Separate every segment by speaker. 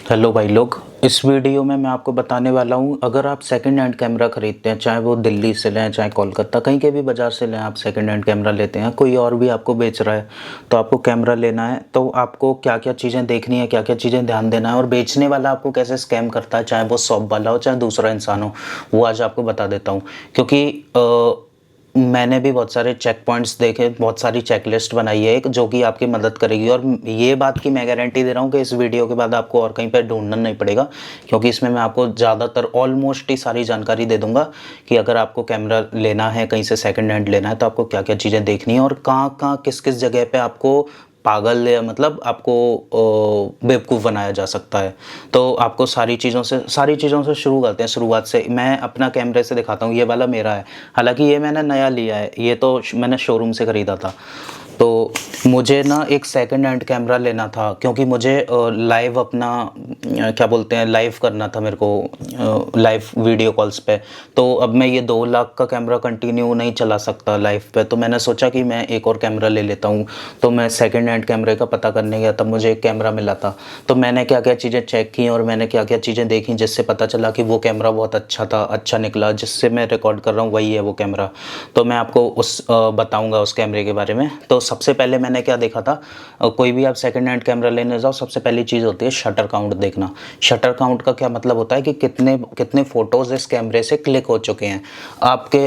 Speaker 1: Hello भाई लोग। इस वीडियो में मैं आपको बताने वाला हूँ, अगर आप सेकंड हैंड कैमरा खरीदते हैं, चाहे वो दिल्ली से लें चाहे कोलकाता कहीं के भी बाज़ार से लें, आप सेकंड हैंड कैमरा लेते हैं, कोई और भी आपको बेच रहा है तो आपको कैमरा लेना है तो आपको क्या क्या चीज़ें देखनी है, क्या क्या चीज़ें ध्यान देना है और बेचने वाला आपको कैसे स्कैम करता है, चाहे वो शॉप वाला हो चाहे दूसरा इंसान हो, वो आज आपको बता देता हूँ। क्योंकि मैंने भी बहुत सारे चेक पॉइंट्स देखे, बहुत सारी चेकलिस्ट बनाई है एक, जो कि आपकी मदद करेगी। और ये बात की मैं गारंटी दे रहा हूँ कि इस वीडियो के बाद आपको और कहीं पर ढूंढना नहीं पड़ेगा, क्योंकि इसमें मैं आपको ज़्यादातर ऑलमोस्ट ही सारी जानकारी दे दूंगा कि अगर आपको कैमरा लेना है, कहीं से सेकंड हैंड लेना है, तो आपको क्या क्या चीज़ें देखनी है और कहाँ कहाँ किस किस जगह पे आपको पागल या मतलब आपको बेवकूफ़ बनाया जा सकता है। तो आपको सारी चीज़ों से शुरू करते हैं। शुरुआत से मैं अपना कैमरे से दिखाता हूँ। ये वाला मेरा है, हालांकि ये मैंने नया लिया है, ये तो मैंने शोरूम से ख़रीदा था। तो मुझे ना एक सेकंड हैंड कैमरा लेना था, क्योंकि मुझे लाइव अपना क्या बोलते हैं, लाइव करना था मेरे को, लाइव वीडियो कॉल्स पे। तो अब मैं ये 2 लाख का कैमरा कंटिन्यू नहीं चला सकता लाइव पे, तो मैंने सोचा कि मैं एक और कैमरा ले लेता हूँ। तो मैं सेकंड हैंड कैमरे का पता करने गया, तब मुझे एक कैमरा मिला था। तो मैंने क्या क्या चीज़ें चेक की और मैंने क्या क्या चीज़ें देखी, जिससे पता चला कि वो कैमरा बहुत अच्छा था, अच्छा निकला, जिससे मैं रिकॉर्ड कर रहा हूँ वही है वो कैमरा। तो मैं आपको बताऊँगा उस कैमरे के बारे में। तो सबसे पहले मैंने क्या देखा था, कोई भी आप सेकंड हैंड कैमरा लेने जाओ, सबसे पहली चीज़ होती है शटर काउंट देखना। शटर काउंट का क्या मतलब होता है कि कितने कितने फ़ोटोज़ इस कैमरे से क्लिक हो चुके हैं आपके।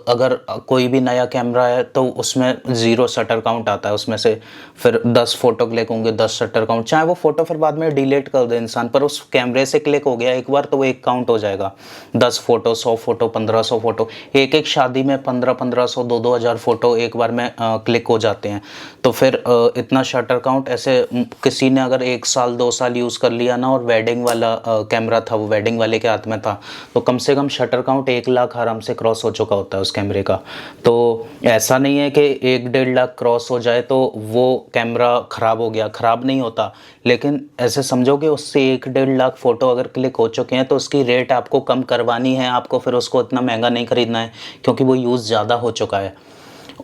Speaker 1: अगर कोई भी नया कैमरा है तो उसमें 0 शटर काउंट आता है, उसमें से फिर 10 फ़ोटो क्लिक होंगे, 10 शटर काउंट। चाहे वो फ़ोटो फिर बाद में डिलीट कर दे इंसान, पर उस कैमरे से क्लिक हो गया एक बार तो वो एक काउंट हो जाएगा। 10 फ़ोटो, 100 फ़ोटो, 1500 फ़ोटो, एक शादी में 1500 2 हज़ार फ़ोटो एक बार में क्लिक हो जाते हैं। तो फिर इतना शटर काउंट ऐसे किसी ने अगर 1 साल 2 साल यूज़ कर लिया ना, और वेडिंग वाला कैमरा था, वो वेडिंग वाले के हाथ में था, तो कम से कम शटर काउंट 1 लाख आराम से क्रॉस हो चुका होता है उस कैमरे का। तो ऐसा नहीं है कि 1-1.5 लाख क्रॉस हो जाए तो वो कैमरा ख़राब हो गया, ख़राब नहीं होता। लेकिन ऐसे समझो कि उससे 1-1.5 लाख फ़ोटो अगर क्लिक हो चुके हैं तो उसकी रेट आपको कम करवानी है, आपको फिर उसको इतना महंगा नहीं ख़रीदना है, क्योंकि वो यूज़ ज़्यादा हो चुका है।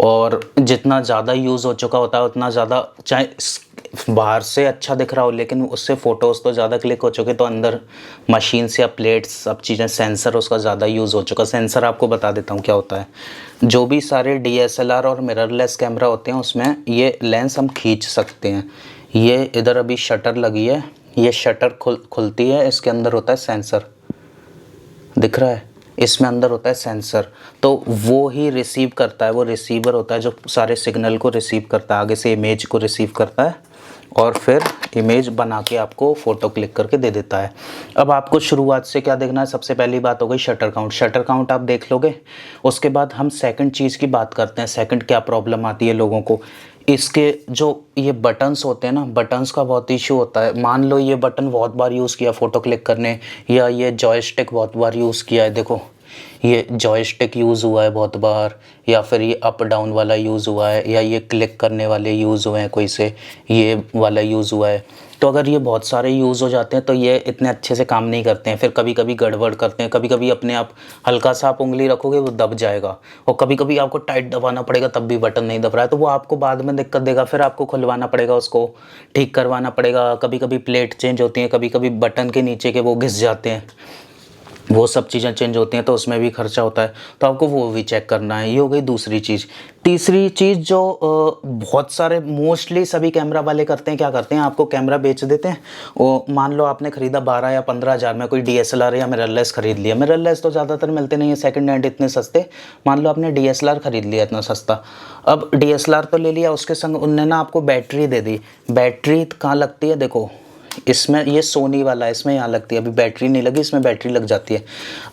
Speaker 1: और जितना ज़्यादा यूज़ हो चुका होता है उतना ज़्यादा, चाहे बाहर से अच्छा दिख रहा हो, लेकिन उससे फ़ोटोज़ तो ज़्यादा क्लिक हो चुके, तो अंदर मशीन से या प्लेट्स सब चीज़ें, सेंसर उसका ज़्यादा यूज़ हो चुका। सेंसर आपको बता देता हूँ क्या होता है। जो भी सारे DSLR और मिररलेस कैमरा होते हैं उसमें ये लेंस हम खींच सकते हैं। ये इधर अभी शटर लगी है, ये शटर खुलती है, इसके अंदर होता है सेंसर, दिख रहा है, इसमें अंदर होता है सेंसर। तो वो ही रिसीव करता है, वो रिसीवर होता है जो सारे सिग्नल को रिसीव करता है, आगे से इमेज को रिसीव करता है और फिर इमेज बना के आपको फ़ोटो क्लिक करके दे देता है। अब आपको शुरुआत से क्या देखना है, सबसे पहली बात हो गई शटर काउंट। शटर काउंट आप देख लोगे, उसके बाद हम सेकंड चीज़ की बात करते हैं। सेकंड क्या प्रॉब्लम आती है लोगों को, इसके जो ये बटन्स होते हैं ना, बटन्स का बहुत इशू होता है। मान लो ये बटन बहुत बार यूज़ किया फ़ोटो क्लिक करने, या ये जॉयस्टिक बहुत बार यूज़ किया है, देखो ये जॉयस्टिक यूज़ हुआ है बहुत बार, या फिर ये अप डाउन वाला यूज़ हुआ है, या ये क्लिक करने वाले यूज़ हुए हैं कोई से, ये वाला यूज़ हुआ है। तो अगर ये बहुत सारे यूज़ हो जाते हैं तो ये इतने अच्छे से काम नहीं करते हैं, फिर कभी कभी गड़बड़ करते हैं, कभी कभी अपने आप हल्का सा आप उंगली रखोगे वो दब जाएगा, और कभी कभी आपको टाइट दबाना पड़ेगा तब भी बटन नहीं दब रहा है, तो वो आपको बाद में दिक्कत देगा, फिर आपको खुलवाना पड़ेगा, उसको ठीक करवाना पड़ेगा। कभी कभी प्लेट चेंज होती हैं, कभी कभी बटन के नीचे के वो घिस जाते हैं, वो सब चीज़ें चेंज होती हैं, तो उसमें भी खर्चा होता है, तो आपको वो भी चेक करना है। ये हो गई दूसरी चीज़। तीसरी चीज़ जो बहुत सारे मोस्टली सभी कैमरा वाले करते हैं, क्या करते हैं, आपको कैमरा बेच देते हैं। वो मान लो आपने ख़रीदा 12 या 15 हज़ार में, कोई DSLR या मिररलेस ख़रीद लिया। मिररलेस तो ज़्यादातर मिलते नहीं है सेकंड हैंड इतने सस्ते। मान लो आपने DSLR ख़रीद लिया इतना सस्ता, अब DSLR तो ले लिया, उसके संग उनने ना आपको बैटरी दे दी। बैटरी कहाँ लगती है, देखो इसमें, ये सोनी वाला है, इसमें यहाँ लगती है, अभी बैटरी नहीं लगी, इसमें बैटरी लग जाती है।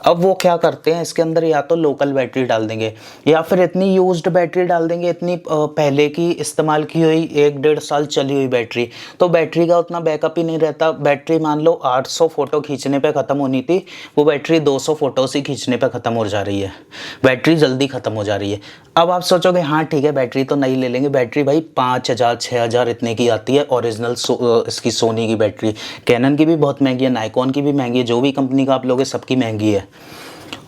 Speaker 1: अब वो क्या करते हैं, इसके अंदर या तो लोकल बैटरी डाल देंगे, या फिर इतनी यूज्ड बैटरी डाल देंगे, इतनी पहले की इस्तेमाल की हुई 1-1.5 साल चली हुई बैटरी, तो बैटरी का उतना बैकअप ही नहीं रहता। बैटरी मान लो 800 फ़ोटो खींचने पे ख़त्म होनी थी, वो बैटरी 200 फ़ोटोज़ ही खींचने पे ख़त्म हो जा रही है, बैटरी जल्दी ख़त्म हो जा रही है। अब आप सोचोगे हाँ ठीक है बैटरी तो नई ले लेंगे, बैटरी भाई 5000 6000 इतने की आती है ओरिजिनल इसकी सोनी की बैटरी। कैनन की भी बहुत महंगी है, नाइकॉन की भी महंगी है, जो भी कंपनी का आप लोगे सबकी महंगी है।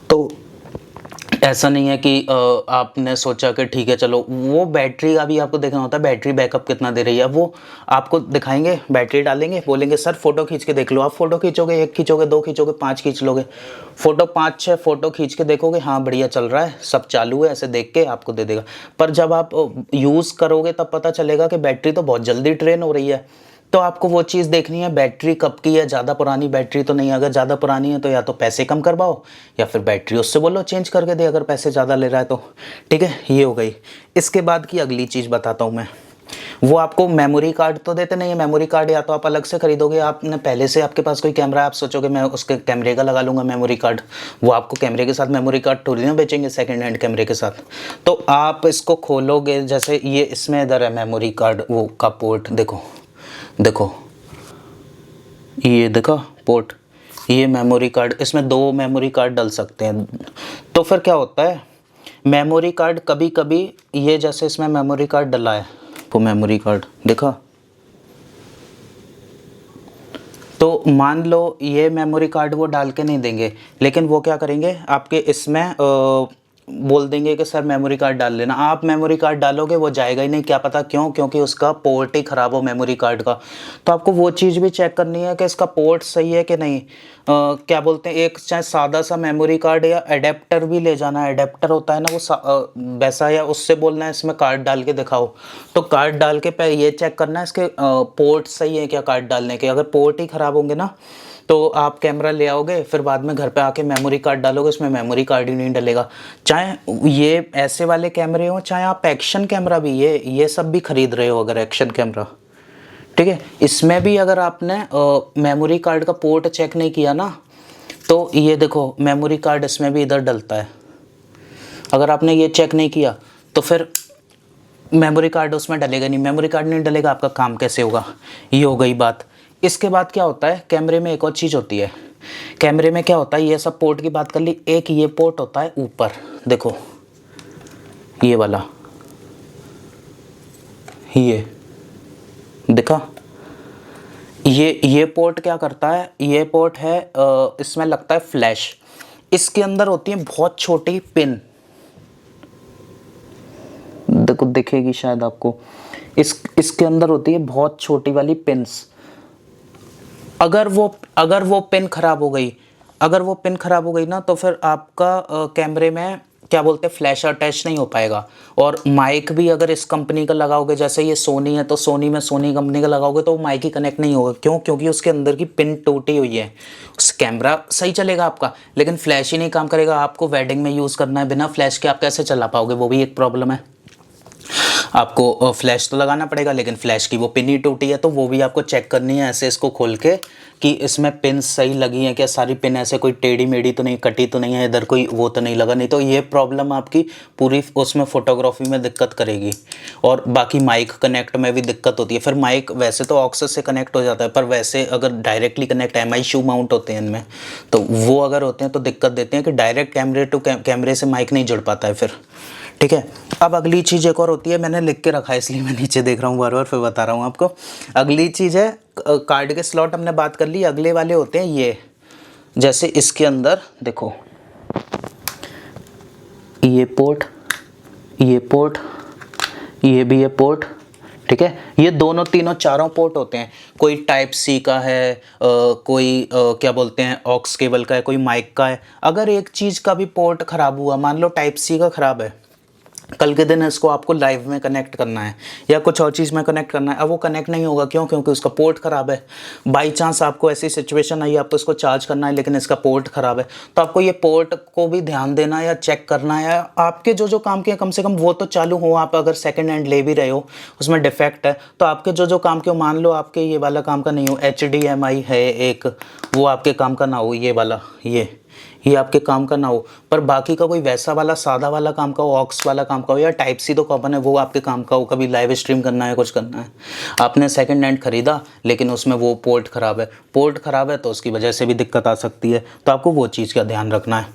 Speaker 1: तो ऐसा नहीं है कि आपने सोचा कि ठीक है चलो, वो बैटरी का भी आपको देखना होता है, बैटरी बैकअप कितना दे रही है। वो आपको दिखाएंगे, बैटरी डालेंगे, बोलेंगे सर फ़ोटो खींच के देख लो। आप फ़ोटो खींचोगे, 1 खींचोगे, 2 खींचोगे, 5 खींच लोगे, फ़ोटो 5-6 फ़ोटो खींच के देखोगे, हाँ बढ़िया चल रहा है, सब चालू है, ऐसे देख के आपको दे देगा। पर जब आप यूज़ करोगे तब पता चलेगा कि बैटरी तो बहुत जल्दी ड्रेन हो रही है। तो आपको वो चीज़ देखनी है, बैटरी कब की है, ज़्यादा पुरानी बैटरी तो नहीं है। अगर ज़्यादा पुरानी है तो या तो पैसे कम करवाओ, या फिर बैटरी उससे बोलो चेंज करके दे, अगर पैसे ज़्यादा ले रहा है तो। ठीक है, ये हो गई। इसके बाद की अगली चीज़ बताता हूँ मैं। वो आपको मेमोरी कार्ड तो देते नहीं है। मेमोरी कार्ड या तो आप अलग से खरीदोगे, आपने पहले से आपके पास कोई कैमरा है, आप सोचोगे मैं उसके कैमरे का लगा लूँगा मेमोरी कार्ड। वो आपको कैमरे के साथ मेमोरी कार्ड थोड़ी ना बेचेंगे सेकंड हैंड कैमरे के साथ। तो आप इसको खोलोगे, जैसे ये इसमें इधर है मेमोरी कार्ड वो का पोर्ट, देखो देखो, ये देखा पोर्ट, ये मेमोरी कार्ड, इसमें 2 मेमोरी कार्ड डल सकते हैं। तो फिर क्या होता है, मेमोरी कार्ड कभी कभी, ये जैसे इसमें मेमोरी कार्ड डला है, वो मेमोरी कार्ड देखा, तो मान लो ये मेमोरी कार्ड वो डाल के नहीं देंगे, लेकिन वो क्या करेंगे आपके इसमें बोल देंगे कि सर मेमोरी कार्ड डाल लेना। आप मेमोरी कार्ड डालोगे, वो जाएगा ही नहीं। क्या पता क्यों? क्योंकि उसका पोर्ट ही ख़राब हो मेमोरी कार्ड का। तो आपको वो चीज़ भी चेक करनी है कि इसका पोर्ट सही है कि नहीं। क्या बोलते हैं, एक चाहे सादा सा मेमोरी कार्ड या एडेप्टर भी ले जाना है। एडेप्टर होता है ना वो वैसा, या उससे बोलना है इसमें कार्ड डाल के दिखाओ। तो कार्ड डाल के पे ये चेक करना है इसके पोर्ट सही है क्या कार्ड डालने के। अगर पोर्ट ही ख़राब होंगे ना, तो आप कैमरा ले आओगे, फिर बाद में घर पे आके मेमोरी कार्ड डालोगे, उसमें मेमोरी कार्ड ही नहीं डलेगा। चाहे ये ऐसे वाले कैमरे हो, चाहे आप एक्शन कैमरा भी, ये सब भी खरीद रहे हो अगर एक्शन कैमरा, ठीक है, इसमें भी अगर आपने मेमोरी कार्ड का पोर्ट चेक नहीं किया ना, तो ये देखो मेमोरी कार्ड इसमें भी इधर डलता है। अगर आपने ये चेक नहीं किया तो फिर मेमोरी कार्ड उसमें डलेगा नहीं। मेमोरी कार्ड नहीं डलेगा, आपका काम कैसे होगा? ये हो गई बात। इसके बाद क्या होता है, कैमरे में एक और चीज़ होती है। कैमरे में क्या होता है, ये सब पोर्ट की बात कर ली, एक ये पोर्ट होता है ऊपर, देखो ये वाला, ये देखा, ये पोर्ट क्या करता है, ये पोर्ट है इसमें लगता है फ्लैश। इसके अंदर होती है बहुत छोटी पिन, देखो दिखेगी शायद आपको, इसके अंदर होती है बहुत छोटी वाली पिन्स। अगर वो पिन खराब हो गई, अगर वो पिन खराब हो गई ना, तो फिर आपका कैमरे में क्या बोलते हैं फ्लैश अटैच नहीं हो पाएगा। और माइक भी अगर इस कंपनी का लगाओगे, जैसे ये सोनी है तो सोनी में सोनी कंपनी का लगाओगे, तो वो माइक ही कनेक्ट नहीं होगा। क्यों? क्योंकि उसके अंदर की पिन टूटी हुई है। उस कैमरा सही चलेगा आपका, लेकिन फ्लैश ही नहीं काम करेगा। आपको वेडिंग में यूज़ करना है, बिना फ्लैश के आप कैसे चला पाओगे? वो भी एक प्रॉब्लम है। आपको फ्लैश तो लगाना पड़ेगा, लेकिन फ्लैश की वो पिन ही टूटी है, तो वो भी आपको चेक करनी है ऐसे इसको खोल के कि इसमें पिन सही लगी है क्या, सारी पिन ऐसे कोई टेढ़ी मेढ़ी तो नहीं, कटी तो नहीं है, इधर कोई वो तो नहीं लगा, नहीं तो ये प्रॉब्लम आपकी पूरी उसमें फोटोग्राफी में दिक्कत करेगी। और बाकी माइक कनेक्ट में भी दिक्कत होती है। फिर माइक वैसे तो ऑक्सेस से कनेक्ट हो जाता है, पर वैसे अगर डायरेक्टली कनेक्ट MI शू माउंट होते हैं इनमें, तो वो अगर होते हैं तो दिक्कत देते हैं कि डायरेक्ट कैमरे टू कैमरे से माइक नहीं जुड़ पाता है फिर, ठीक है। अब अगली चीज़ एक और होती है, मैंने लिख के रखा है इसलिए मैं नीचे देख रहा हूँ बार बार, फिर बता रहा हूँ आपको। अगली चीज़ है कार्ड के स्लॉट, हमने बात कर ली। अगले वाले होते हैं ये, जैसे इसके अंदर देखो ये पोर्ट, ये पोर्ट, ये भी है पोर्ट, ठीक है। ये दोनों तीनों चारों पोर्ट होते हैं। कोई टाइप सी का है, कोई क्या बोलते हैं ऑक्स केबल का है, कोई माइक का है। अगर एक चीज़ का भी पोर्ट ख़राब हुआ, मान लो टाइप सी का ख़राब है, कल के दिन इसको आपको लाइव में कनेक्ट करना है या कुछ और चीज़ में कनेक्ट करना है, अब वो कनेक्ट नहीं होगा। क्यों? क्योंकि उसका पोर्ट ख़राब है। बाई चांस आपको ऐसी सिचुएशन आई, आपको इसको चार्ज करना है लेकिन इसका पोर्ट ख़राब है, तो आपको ये पोर्ट को भी ध्यान देना या चेक करना है। आपके जो काम के कम से कम वो तो चालू हो। आप अगर सेकेंड हैंड ले भी रहे हो, उसमें डिफेक्ट है, तो आपके जो काम के हो, मान लो आपके ये वाला काम का नहीं हो, HDMI है एक, वो आपके काम का ना हो, ये वाला ये आपके काम का ना हो, पर बाकी का कोई वैसा वाला सादा वाला काम का हो, ऑक्स वाला काम का हो, या टाइप सी तो कॉमन है, वो आपके काम का हो। कभी लाइव स्ट्रीम करना है, कुछ करना है, आपने सेकंड हैंड खरीदा लेकिन उसमें वो पोर्ट ख़राब है, पोर्ट ख़राब है तो उसकी वजह से भी दिक्कत आ सकती है। तो आपको वो चीज़ का ध्यान रखना है।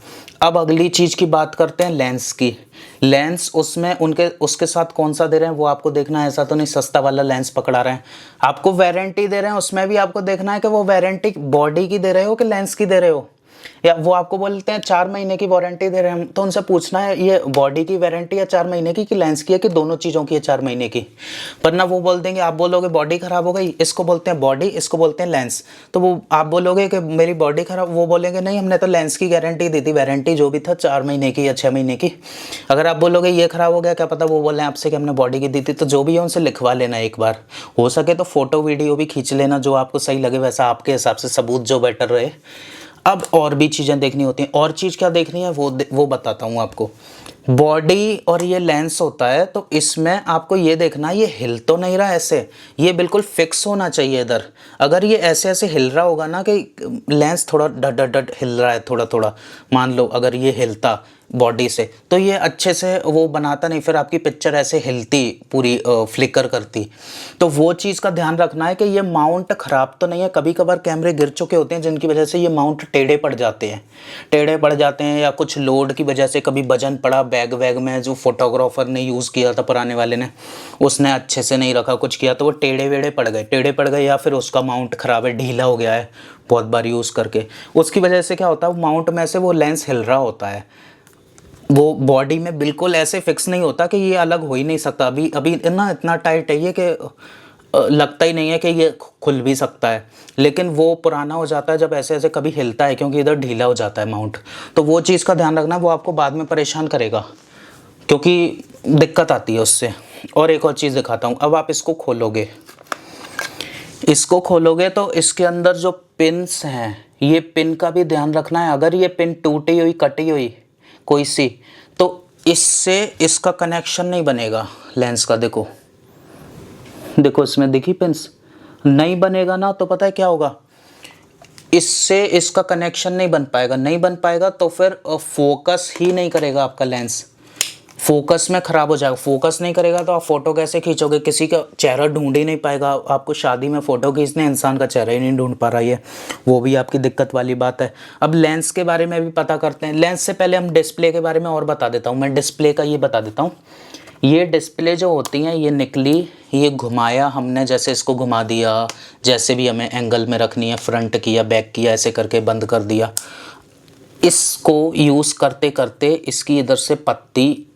Speaker 1: अब अगली चीज़ की बात करते हैं लेंस की। लेंस उसमें उसके साथ कौन सा दे रहे हैं वो आपको देखना है। ऐसा तो नहीं सस्ता वाला लेंस पकड़ा रहे हैं, आपको वारंटी दे रहे हैं, उसमें भी आपको देखना है कि वो वारंटी बॉडी की दे रहे हो कि लेंस की दे रहे हो। या वो आपको बोलते हैं 4 महीने की वारंटी दे रहे हैं हम, तो उनसे पूछना है ये बॉडी की वारंटी है 4 महीने की कि लेंस की है कि दोनों चीज़ों की है 4 महीने की। वरना वो बोल देंगे, आप बोलोगे बॉडी ख़राब हो गई, इसको बोलते हैं बॉडी, इसको बोलते हैं लेंस, तो वो आप बोलोगे कि मेरी बॉडी ख़राब, वो बोलेंगे नहीं हमने तो लेंस की गारंटी दी थी, वारंटी जो भी था 4 महीने की या 6 महीने की। अगर आप बोलोगे ये ख़राब हो गया, क्या पता वो बोले आपसे कि हमने बॉडी की दी थी, तो जो भी है उनसे लिखवा लेना एक बार, हो सके तो फ़ोटो वीडियो भी खींच लेना जो आपको सही लगे वैसा, आपके हिसाब से सबूत जो बेटर रहे। अब और भी चीज़ें देखनी होती हैं, और चीज़ क्या देखनी है वो बताता हूँ आपको। बॉडी और ये लेंस होता है, तो इसमें आपको ये देखना है ये हिल तो नहीं रहा ऐसे, ये बिल्कुल फिक्स होना चाहिए इधर। अगर ये ऐसे ऐसे हिल रहा होगा ना कि लेंस थोड़ा डट डट डट हिल रहा है थोड़ा थोड़ा, मान लो अगर ये हिलता बॉडी से, तो ये अच्छे से वो बनाता नहीं, फिर आपकी पिक्चर ऐसे हिलती पूरी फ्लिकर करती। तो वो चीज़ का ध्यान रखना है कि ये माउंट ख़राब तो नहीं है। कभी कभार कैमरे गिर चुके होते हैं जिनकी वजह से ये माउंट टेढ़े पड़ जाते हैं, या कुछ लोड की वजह से कभी वजन पड़ा बैग वैग में, जो फोटोग्राफर ने यूज़ किया था पुराने वाले ने, उसने अच्छे से नहीं रखा कुछ किया, तो वो टेढ़े पड़ गए, या फिर उसका माउंट ख़राब है, ढीला हो गया है बहुत बार यूज़ करके, उसकी वजह से क्या होता है माउंट में से वो लेंस हिल रहा होता है, वो बॉडी में बिल्कुल ऐसे फिक्स नहीं होता कि ये अलग हो ही नहीं सकता। अभी ना इतना टाइट है ये कि लगता ही नहीं है कि ये खुल भी सकता है, लेकिन वो पुराना हो जाता है जब ऐसे ऐसे कभी हिलता है, क्योंकि इधर ढीला हो जाता है माउंट। तो वो चीज़ का ध्यान रखना, वो आपको बाद में परेशान करेगा क्योंकि दिक्कत आती है उससे। और एक और चीज़ दिखाता हूँ, अब आप इसको खोलोगे तो इसके अंदर जो पिन्स हैं, ये पिन का भी ध्यान रखना है। अगर ये पिन टूटी हुई कटी हुई कोई सी, तो इससे इसका कनेक्शन नहीं बनेगा लेंस का। देखो इसमें दिखी पिंस, नहीं बनेगा ना, तो पता है क्या होगा, इससे इसका कनेक्शन नहीं बन पाएगा तो फिर फोकस ही नहीं करेगा आपका लेंस, फोकस में ख़राब हो जाएगा। फोकस नहीं करेगा तो आप फ़ोटो कैसे खींचोगे, किसी का चेहरा ढूंढ ही नहीं पाएगा। आपको शादी में फ़ोटो खींचने, इंसान का चेहरा ही नहीं ढूंढ पा रहा है, वो भी आपकी दिक्कत वाली बात है। अब लेंस के बारे में भी पता करते हैं। लेंस से पहले हम डिस्प्ले के बारे में और बता देता हूँ, मैं डिस्प्ले का ये बता देता हूँ। ये डिस्प्ले जो होती हैं, ये निकली, ये घुमाया हमने, जैसे इसको घुमा दिया, जैसे भी हमें एंगल में रखनी है, फ्रंट की या बैक की, ऐसे करके बंद कर दिया। इसको यूज़ करते करते इसकी इधर से पत्ती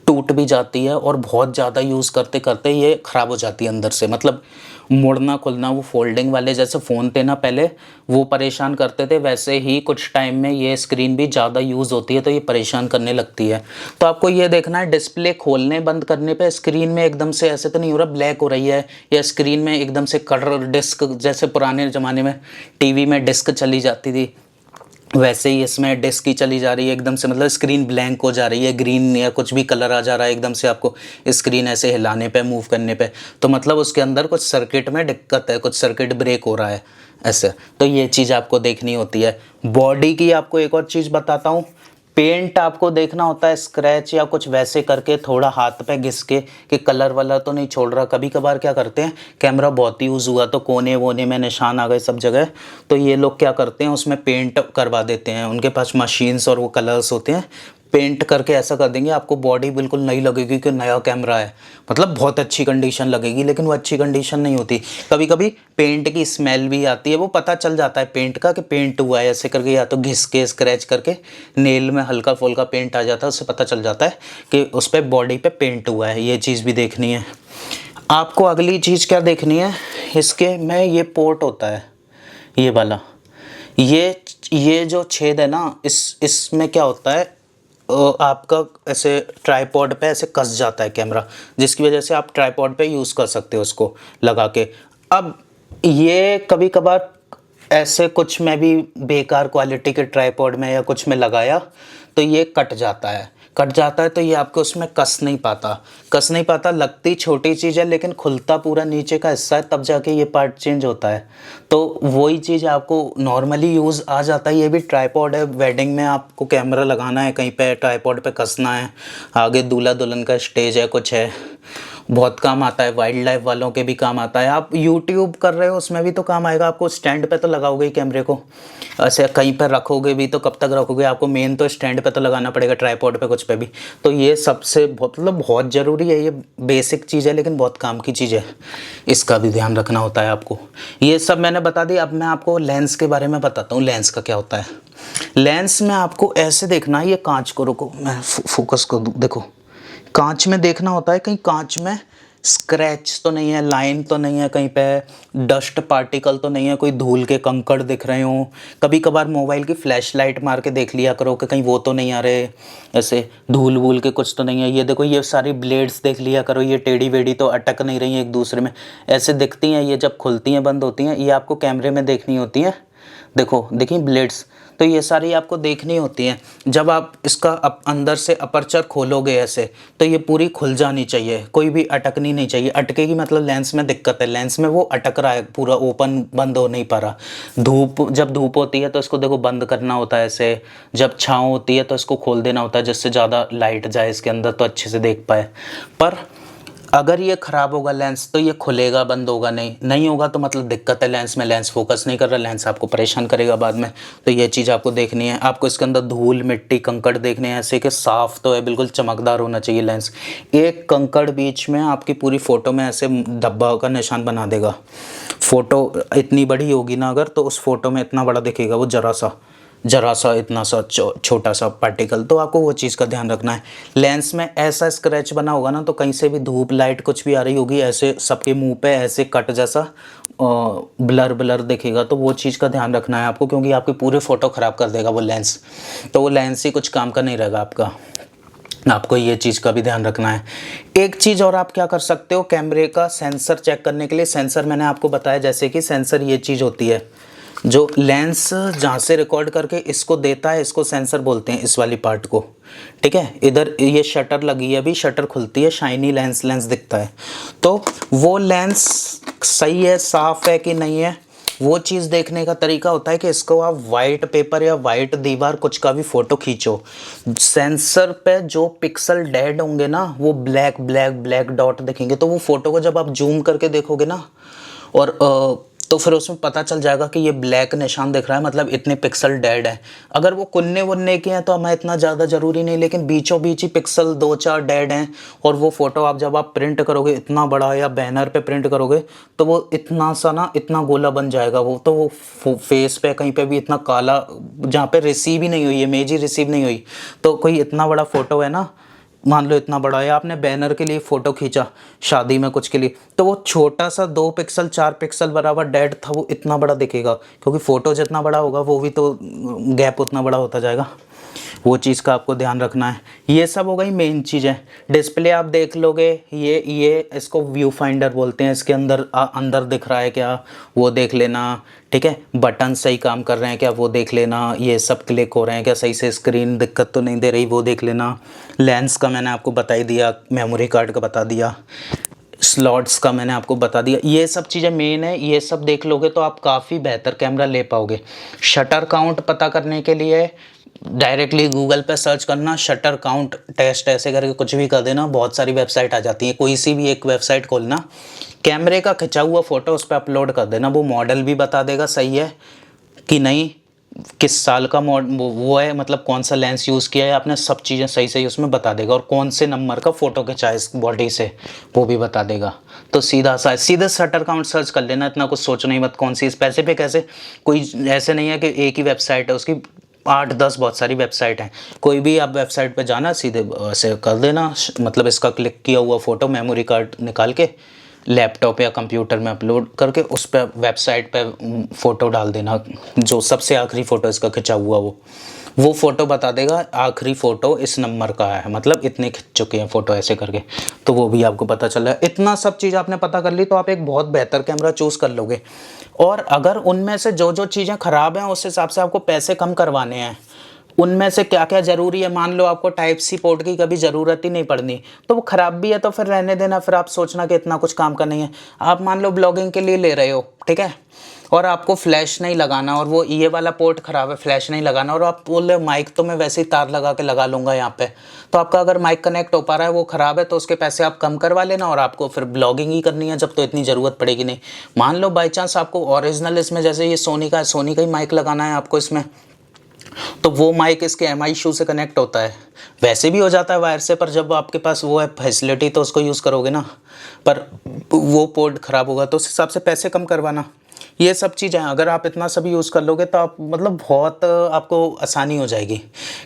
Speaker 1: टूट भी जाती है, और बहुत ज़्यादा यूज़ करते करते ये ख़राब हो जाती है अंदर से, मतलब मुड़ना खुलना। वो फोल्डिंग वाले जैसे फ़ोन थे ना पहले, वो परेशान करते थे, वैसे ही कुछ टाइम में ये स्क्रीन भी ज़्यादा यूज़ होती है तो ये परेशान करने लगती है। तो आपको ये देखना है, डिस्प्ले खोलने बंद करने पे स्क्रीन में एकदम से ऐसे तो नहीं हो रहा ब्लैक हो रही है, या स्क्रीन में एकदम से कलर डिस्क, जैसे पुराने ज़माने में टीवी में डिस्क चली जाती थी, वैसे ही इसमें डिस्क ही चली जा रही है एकदम से, मतलब स्क्रीन ब्लैंक हो जा रही है, ग्रीन या कुछ भी कलर आ जा रहा है एकदम से आपको स्क्रीन ऐसे हिलाने पे, मूव करने पे, तो मतलब उसके अंदर कुछ सर्किट में दिक्कत है, कुछ सर्किट ब्रेक हो रहा है ऐसे। तो ये चीज़ आपको देखनी होती है। बॉडी की आपको एक और चीज़ बताता हूँ, पेंट आपको देखना होता है, स्क्रैच या कुछ वैसे करके थोड़ा हाथ पे घिस के कि कलर वाला तो नहीं छोड़ रहा। कभी कभार क्या करते हैं, कैमरा बहुत यूज़ हुआ तो कोने वोने में निशान आ गए सब जगह, तो ये लोग क्या करते हैं उसमें पेंट करवा देते हैं, उनके पास मशीन्स और वो कलर्स होते हैं, पेंट करके ऐसा कर देंगे आपको बॉडी बिल्कुल नई लगेगी कि नया कैमरा है, मतलब बहुत अच्छी कंडीशन लगेगी, लेकिन वो अच्छी कंडीशन नहीं होती। कभी कभी पेंट की स्मेल भी आती है, वो पता चल जाता है पेंट का कि पेंट हुआ है ऐसे करके, या तो घिस के स्क्रैच करके नेल में हल्का फुल्का पेंट आ जाता है, उससे पता चल जाता है कि उस पर बॉडी पे पेंट हुआ है। ये चीज़ भी देखनी है आपको। अगली चीज़ क्या देखनी है, इसके में ये पोर्ट होता है, ये वाला, ये जो छेद है ना, इसमें क्या होता है, आपका ऐसे ट्राइपॉड पे ऐसे कस जाता है कैमरा, जिसकी वजह से आप ट्राइपॉड पे यूज़ कर सकते हो उसको लगा के। अब ये कभी कभार ऐसे कुछ में भी बेकार क्वालिटी के ट्राइपॉड में या कुछ में लगाया तो ये कट जाता है, तो ये आपको उसमें कस नहीं पाता। लगती छोटी चीज़ है लेकिन खुलता पूरा नीचे का हिस्सा है, तब जाके ये पार्ट चेंज होता है। तो वही चीज़ आपको नॉर्मली यूज़ आ जाता है। ये भी ट्राइपॉड है, वेडिंग में आपको कैमरा लगाना है कहीं पे, ट्राइपॉड पे कसना है, आगे दूल्हा दुल्हन का स्टेज है, कुछ है, बहुत काम आता है। वाइल्ड लाइफ वालों के भी काम आता है। आप यूट्यूब कर रहे हो उसमें भी तो काम आएगा आपको। स्टैंड पे तो लगाओगे ही कैमरे को, ऐसे कहीं पर रखोगे भी तो कब तक रखोगे, आपको मेन तो स्टैंड पे तो लगाना पड़ेगा, ट्राइपॉड पे कुछ पे भी। तो ये सबसे बहुत ज़रूरी है, ये बेसिक चीज़ है लेकिन बहुत काम की चीज़ है, इसका भी ध्यान रखना होता है आपको। ये सब मैंने बता दी। अब मैं आपको लेंस के बारे में बताता हूँ, लेंस का क्या होता है। लेंस में आपको ऐसे देखना है, ये कांच को, रुको मैं फोकस कर दूँ, देखो कांच में देखना होता है कहीं कांच में स्क्रैच तो नहीं है, लाइन तो नहीं है, कहीं पे डस्ट पार्टिकल तो नहीं है, कोई धूल के कंकड़ दिख रहे हो। कभी कभार मोबाइल की फ्लैश लाइट मार के देख लिया करो कि कहीं वो तो नहीं आ रहे, ऐसे धूल वूल के कुछ तो नहीं है। ये देखो ये सारी ब्लेड्स देख लिया करो, ये टेढ़ी वेढ़ी तो अटक नहीं रही है एक दूसरे में, ऐसे दिखती हैं। ये जब खुलती हैं बंद होती हैं, ये आपको कैमरे में देखनी होती हैं। देखो देखिए ब्लेड्स, तो ये सारी आपको देखनी होती हैं। जब आप इसका अंदर से अपर्चर खोलोगे ऐसे, तो ये पूरी खुल जानी चाहिए, कोई भी अटकनी नहीं चाहिए। अटकेगी मतलब लेंस में दिक्कत है, लेंस में वो अटक रहा है, पूरा ओपन बंद हो नहीं पा रहा। जब धूप होती है तो इसको देखो बंद करना होता है ऐसे, जब छाँव होती है तो इसको खोल देना होता है जिससे ज़्यादा लाइट जाए इसके अंदर तो अच्छे से देख पाए। पर अगर ये ख़राब होगा लेंस तो ये खुलेगा, बंद होगा नहीं होगा तो मतलब दिक्कत है लेंस में, लेंस फोकस नहीं कर रहा, लेंस आपको परेशान करेगा बाद में। तो ये चीज़ आपको देखनी है। आपको इसके अंदर धूल मिट्टी कंकड़ देखने हैं ऐसे कि साफ़ तो है, बिल्कुल चमकदार होना चाहिए लेंस। एक कंकड़ बीच में आपकी पूरी फ़ोटो में ऐसे धब्बा का निशान बना देगा। फ़ोटो इतनी बड़ी होगी ना अगर, तो उस फ़ोटो में इतना बड़ा दिखेगा वो जरा सा इतना सा छोटा सा पार्टिकल। तो आपको वो चीज़ का ध्यान रखना है। लेंस में ऐसा स्क्रैच बना होगा ना, तो कहीं से भी धूप लाइट कुछ भी आ रही होगी, ऐसे सबके मुंह पे ऐसे कट जैसा ब्लर दिखेगा। तो वो चीज़ का ध्यान रखना है आपको, क्योंकि आपकी पूरे फ़ोटो ख़राब कर देगा वो लेंस। तो वो लेंस ही कुछ काम का नहीं रहेगा आपका, आपको ये चीज़ का भी ध्यान रखना है। एक चीज़ और आप क्या कर सकते हो, कैमरे का सेंसर चेक करने के लिए। सेंसर मैंने आपको बताया, जैसे कि सेंसर ये चीज़ होती है जो लेंस जहाँ से रिकॉर्ड करके इसको देता है, इसको सेंसर बोलते हैं, इस वाली पार्ट को। ठीक है, इधर ये शटर लगी है, अभी शटर खुलती है, शाइनी लेंस दिखता है। तो वो लेंस सही है, साफ़ है कि नहीं है, वो चीज़ देखने का तरीका होता है कि इसको आप वाइट पेपर या वाइट दीवार कुछ का भी फ़ोटो खींचो। सेंसर पे जो पिक्सल डेड होंगे ना, वो ब्लैक डॉट दिखेंगे। तो वो फ़ोटो को जब आप जूम करके देखोगे ना, और तो फिर उसमें पता चल जाएगा कि ये ब्लैक निशान दिख रहा है, मतलब इतने पिक्सल डेड है। अगर वो कुन्ने वुन्ने के हैं तो हमें इतना ज़्यादा ज़रूरी नहीं, लेकिन बीचों बीच ही पिक्सल 2-4 डेड हैं, और वो फ़ोटो आप जब आप प्रिंट करोगे इतना बड़ा या बैनर पे प्रिंट करोगे, तो वो इतना सा ना, इतना गोला बन जाएगा वो। तो वो फेस पे कहीं पे भी इतना काला, जहाँ पे रिसीव ही नहीं हुई, इमेज ही रिसीव नहीं हुई, तो कोई इतना बड़ा फ़ोटो है ना, मान लो इतना बड़ा है, आपने बैनर के लिए फ़ोटो खींचा शादी में कुछ के लिए, तो वो छोटा सा 2 पिक्सल 4 पिक्सल बराबर डेड था, वो इतना बड़ा दिखेगा, क्योंकि फ़ोटो जितना बड़ा होगा वो भी तो गैप उतना बड़ा होता जाएगा। वो चीज़ का आपको ध्यान रखना है। ये सब हो गई मेन चीज़ें। डिस्प्ले आप देख लोगे, ये इसको व्यू फाइंडर बोलते हैं, इसके अंदर अंदर दिख रहा है क्या वो देख लेना। ठीक है, बटन सही काम कर रहे हैं क्या वो देख लेना, ये सब क्लिक हो रहे हैं क्या सही से, स्क्रीन दिक्कत तो नहीं दे रही वो देख लेना। लेंस का मैंने आपको बता ही दिया, मेमोरी कार्ड का बता दिया, स्लॉट्स का मैंने आपको बता दिया। ये सब चीज़ें मेन है, ये सब देख लोगे तो आप काफ़ी बेहतर कैमरा ले पाओगे। शटर काउंट पता करने के लिए डायरेक्टली गूगल पे सर्च करना, शटर काउंट टेस्ट ऐसे करके कुछ भी कर देना, बहुत सारी वेबसाइट आ जाती है। कोई सी भी एक वेबसाइट खोलना, कैमरे का खिंचा हुआ फ़ोटो उस पर अपलोड कर देना, वो मॉडल भी बता देगा सही है कि नहीं, किस साल का वो है, मतलब कौन सा लेंस यूज़ किया है आपने, सब चीज़ें सही सही उसमें बता देगा, और कौन से नंबर का फ़ोटो खिंचा है इस बॉडी से वो भी बता देगा। तो सीधे शटर काउंट सर्च कर लेना, इतना कुछ सोचना ही मत कौन सी स्पेसिफिक, ऐसे कोई ऐसे नहीं है कि एक ही वेबसाइट है, उसकी 8-10 बहुत सारी वेबसाइट हैं। कोई भी आप वेबसाइट पे जाना, सीधे ऐसे कर देना, मतलब इसका क्लिक किया हुआ फ़ोटो मेमोरी कार्ड निकाल के लैपटॉप या कंप्यूटर में अपलोड करके उस पर वेबसाइट पे फ़ोटो डाल देना, जो सबसे आखिरी फ़ोटो इसका खिंचा हुआ वो फ़ोटो बता देगा आखिरी फ़ोटो इस नंबर का है, मतलब इतने खिंच चुके हैं फ़ोटो ऐसे करके, तो वो भी आपको पता चल रहा है। इतना सब चीज़ आपने पता कर ली तो आप एक बहुत बेहतर कैमरा चूज़ कर लोगे। और अगर उनमें से जो चीज़ें ख़राब हैं उस हिसाब से आपको पैसे कम करवाने हैं, उनमें से क्या क्या ज़रूरी है, मान लो आपको टाइप सी पोर्ट की कभी ज़रूरत ही नहीं पड़नी, तो वो ख़राब भी है तो फिर रहने देना, फिर आप सोचना कि इतना कुछ काम का नहीं है। आप मान लो ब्लॉगिंग के लिए ले रहे हो, ठीक है, और आपको फ्लैश नहीं लगाना, और वो ये वाला पोर्ट ख़राब है, फ्लैश नहीं लगाना, और आप बोल रहे माइक तो मैं वैसे ही तार लगा के लगा लूँगा यहाँ पे, तो आपका अगर माइक कनेक्ट हो पा रहा है वो ख़राब है, तो उसके पैसे आप कम करवा लेना, और आपको फिर ब्लॉगिंग ही करनी है जब, तो इतनी ज़रूरत पड़ेगी नहीं। मान लो बाई चांस आपको ओरिजिनल इसमें, जैसे ये सोनी का ही माइक लगाना है आपको इसमें, तो वो माइक इसके MI इशू से कनेक्ट होता है, वैसे भी हो जाता है वायर से, पर जब आपके पास वो है फैसिलिटी तो उसको यूज़ करोगे ना, पर वो पोर्ट ख़राब होगा तो उस हिसाब से पैसे कम करवाना। ये सब चीज़ें अगर आप इतना सब यूज़ कर लोगे तो आप मतलब बहुत आपको आसानी हो जाएगी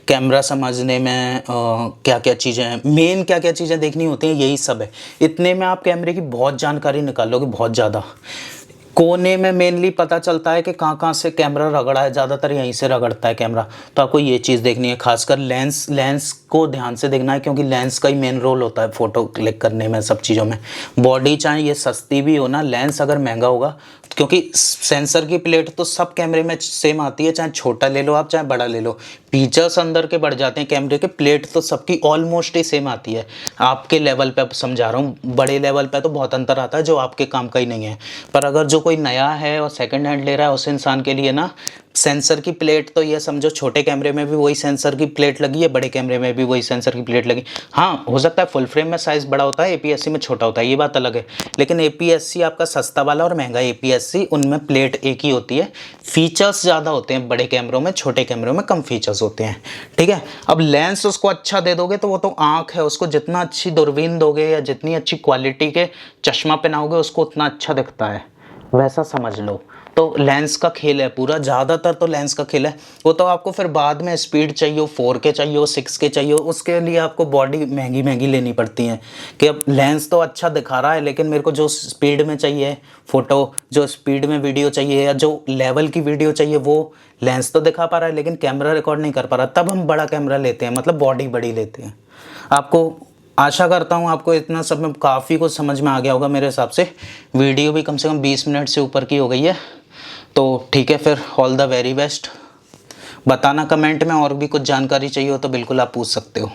Speaker 1: कैमरा समझने में। क्या क्या चीज़ें हैं, मेन क्या क्या चीज़ें देखनी होती हैं, यही सब है। इतने में आप कैमरे की बहुत जानकारी निकाल लोगे, बहुत ज़्यादा। कोने में मेनली पता चलता है कि कहाँ कहाँ से कैमरा रगड़ा है, ज़्यादातर यहीं से रगड़ता है कैमरा। तो आपको ये चीज़ देखनी है, खासकर लेंस को ध्यान से देखना है, क्योंकि लेंस का ही मेन रोल होता है फ़ोटो क्लिक करने में, सब चीज़ों में। बॉडी चाहे ये सस्ती भी हो ना, लेंस अगर महंगा होगा, क्योंकि सेंसर की प्लेट तो सब कैमरे में सेम आती है, चाहे छोटा ले लो आप चाहे बड़ा ले लो। फीचर्स अंदर के बढ़ जाते हैं कैमरे के, प्लेट तो सबकी ऑलमोस्ट ही सेम आती है। आपके लेवल पे समझा रहा हूँ, बड़े लेवल पे तो बहुत अंतर आता है जो आपके काम का ही नहीं है। पर अगर जो कोई नया है और सेकंड हैंड ले रहा है, उस इंसान के लिए ना सेंसर की प्लेट तो ये समझो, छोटे कैमरे में भी वही सेंसर की प्लेट लगी है, बड़े कैमरे में भी वही सेंसर की प्लेट लगी। हाँ, हो सकता है फुल फ्रेम में साइज़ बड़ा होता है, APS-C में छोटा होता है, ये बात अलग है। लेकिन APS-C आपका सस्ता वाला और महंगा APS-C, उनमें प्लेट एक ही होती है। फीचर्स ज़्यादा होते हैं बड़े कैमरों में, छोटे कैमरों में कम फीचर्स होते हैं। ठीक है, अब लेंस उसको अच्छा दे दोगे तो वो तो आँख है, उसको जितना अच्छी दूरबीन दोगे या जितनी अच्छी क्वालिटी के चश्मा पहनाओगे उसको उतना अच्छा दिखता है, वैसा समझ लो। तो लेंस का खेल है पूरा, ज़्यादातर तो लेंस का खेल है। वो तो आपको फिर बाद में स्पीड चाहिए हो, 4K चाहिए हो, 6K चाहिए हो, उसके लिए आपको बॉडी महंगी महंगी लेनी पड़ती है कि अब लेंस तो अच्छा दिखा रहा है, लेकिन मेरे को जो स्पीड में चाहिए फ़ोटो, जो स्पीड में वीडियो चाहिए या जो लेवल की वीडियो चाहिए, वो लेंस तो दिखा पा रहा है लेकिन कैमरा रिकॉर्ड नहीं कर पा रहा, तब हम बड़ा कैमरा लेते हैं, मतलब बॉडी बड़ी लेते हैं। आपको आशा करता हूँ आपको इतना सब में काफ़ी कुछ समझ में आ गया होगा मेरे हिसाब से। वीडियो भी कम से कम 20 मिनट से ऊपर की हो गई है। तो ठीक है, फिर ऑल द वेरी बेस्ट। बताना कमेंट में, और भी कुछ जानकारी चाहिए हो तो बिल्कुल आप पूछ सकते हो।